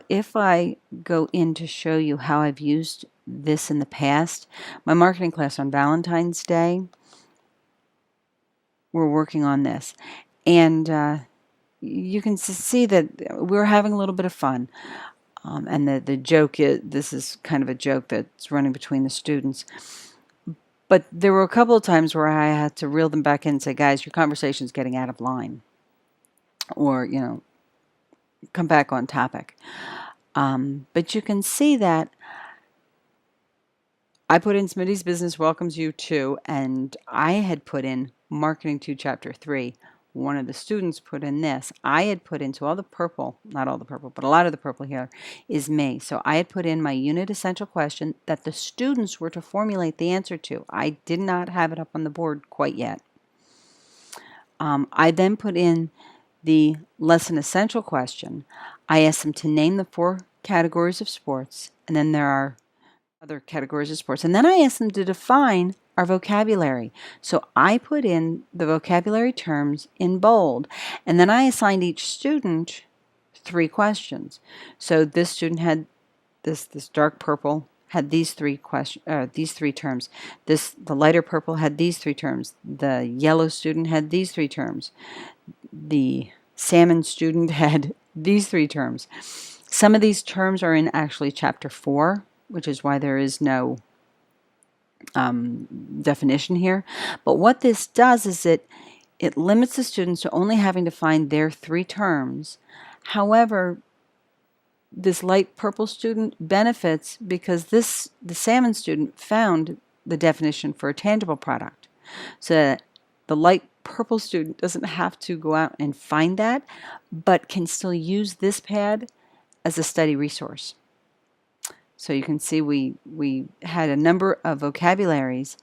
if I go in to show you how I've used this in the past, my marketing class on Valentine's Day, we're working on this. And you can see that we're having a little bit of fun. And the joke is, this is kind of a joke that's running between the students. But there were a couple of times where I had to reel them back in and say, guys, your conversation's getting out of line. Or, you know, come back on topic. But you can see that I put in Smitty's Business Welcomes You To, and I had put in Marketing to Chapter 3. One of the students put in this. I had put into all the purple, not all the purple, but a lot of the purple here is me. So I had put in my unit essential question that the students were to formulate the answer to. I did not have it up on the board quite yet. I then put in the lesson essential question. I asked them to name the 4 categories of sports, and then there are other categories of sports. And then I asked them to define our vocabulary. So I put in the vocabulary terms in bold, and then I assigned each student 3 questions. So this student had this dark purple had these 3 terms. The lighter purple had these 3 terms. The yellow student had these 3 terms. The salmon student had these 3 terms. Some of these terms are in actually Chapter 4, which is why there is no definition here. But what this does is it limits the students to only having to find their 3 terms. However, this light purple student benefits because the salmon student found the definition for a tangible product. So that the light purple student doesn't have to go out and find that, but can still use this pad as a study resource. So you can see we had a number of vocabularies,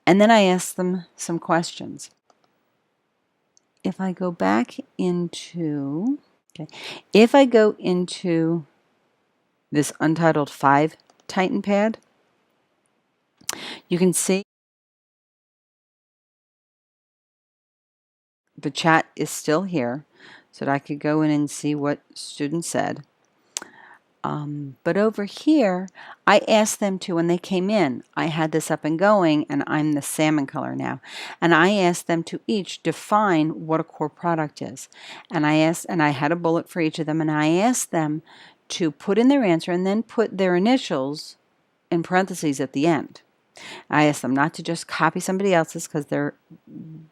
and then I asked them some questions. If I go back into, if I go into this Untitled 5 TitanPad, you can see the chat is still here, so that I could go in and see what students said. But over here, I asked them to, when they came in, I had this up and going, and I'm the salmon color now. And I asked them to each define what a core product is. And I had a bullet for each of them, and I asked them to put in their answer and then put their initials in parentheses at the end. I asked them not to just copy somebody else's, because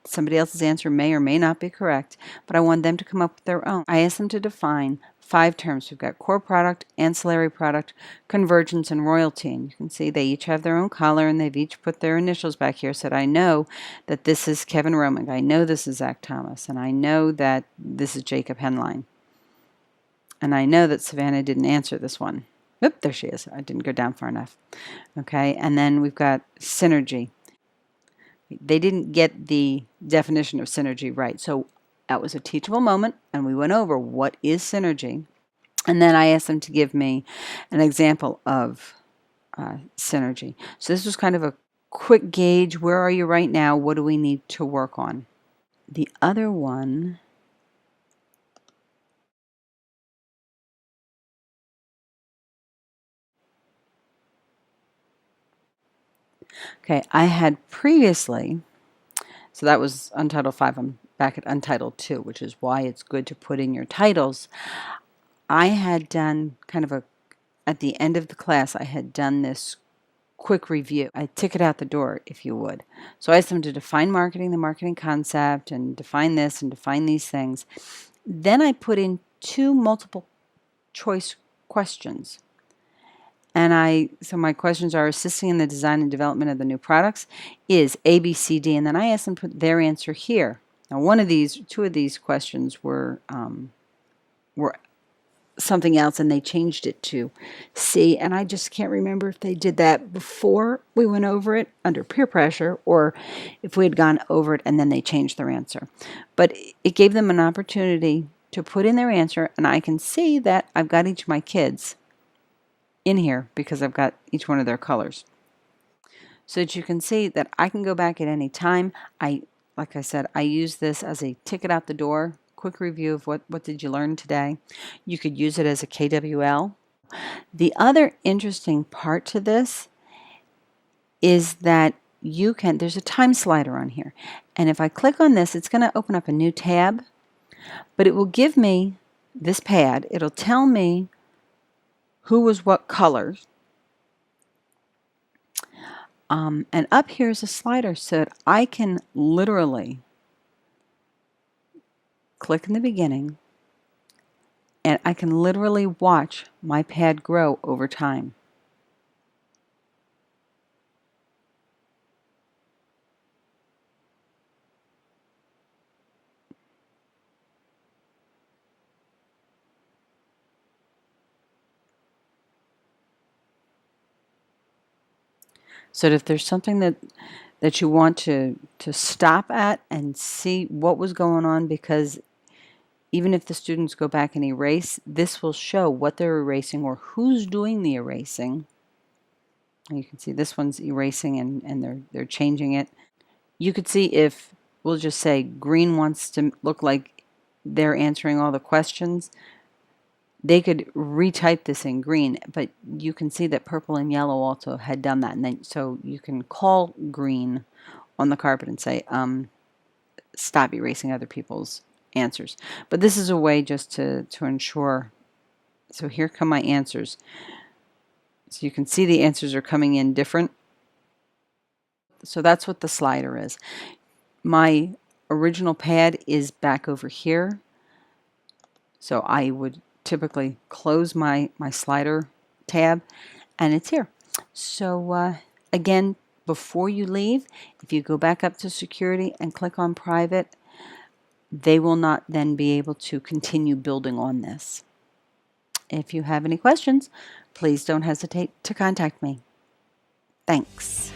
somebody else's answer may or may not be correct, but I wanted them to come up with their own. I asked them to define 5 terms. We've got core product, ancillary product, convergence, and royalty. And you can see they each have their own color, and they've each put their initials back here. Said, I know that this is Kevin Romig. I know this is Zach Thomas. And I know that this is Jacob Henline. And I know that Savannah didn't answer this one. Oop, there she is. I didn't go down far enough. Okay, and then we've got synergy. They didn't get the definition of synergy right. So that was a teachable moment, and we went over what is synergy. And then I asked them to give me an example of synergy. So this was kind of a quick gauge. Where are you right now? What do we need to work on? The other one, okay, I had previously, so that was Untitled 5. I'm back at Untitled 2, which is why it's good to put in your titles. I had done kind of at the end of the class, I had done this quick review. I ticket out the door, if you would. So I asked them to define marketing, the marketing concept, and define this and define these things. Then I put in 2 multiple choice questions. And so my questions are: assisting in the design and development of the new products is A, B, C, D, and then I asked them to put their answer here. Now, 2 of these questions were something else, and they changed it to C, and I just can't remember if they did that before we went over it under peer pressure, or if we had gone over it and then they changed their answer. But it gave them an opportunity to put in their answer, and I can see that I've got each of my kids in here because I've got each one of their colors. So that you can see that I can go back at any time. Like I said, I use this as a ticket out the door quick review of what did you learn today. You could use it as a KWL. The other interesting part to this is that there's a time slider on here. And if I click on this, it's going to open up a new tab, but it will give me this pad. It'll tell me who was what colors. And up here is a slider so that I can literally click in the beginning and I can literally watch my pad grow over time. So if there's something that you want to stop at and see what was going on, because even if the students go back and erase, this will show what they're erasing or who's doing the erasing. You can see this one's erasing and they're changing it. You could see if, we'll just say green wants to look like they're answering all the questions, they could retype this in green, but you can see that purple and yellow also had done that. And then, so you can call green on the carpet and say, stop erasing other people's answers. But this is a way just to ensure. So here come my answers. So you can see the answers are coming in different. So that's what the slider is. My original pad is back over here. So I would typically close my slider tab and it's here. So again, before you leave, if you go back up to security and click on private, they will not then be able to continue building on this. If you have any questions, please don't hesitate to contact me. Thanks.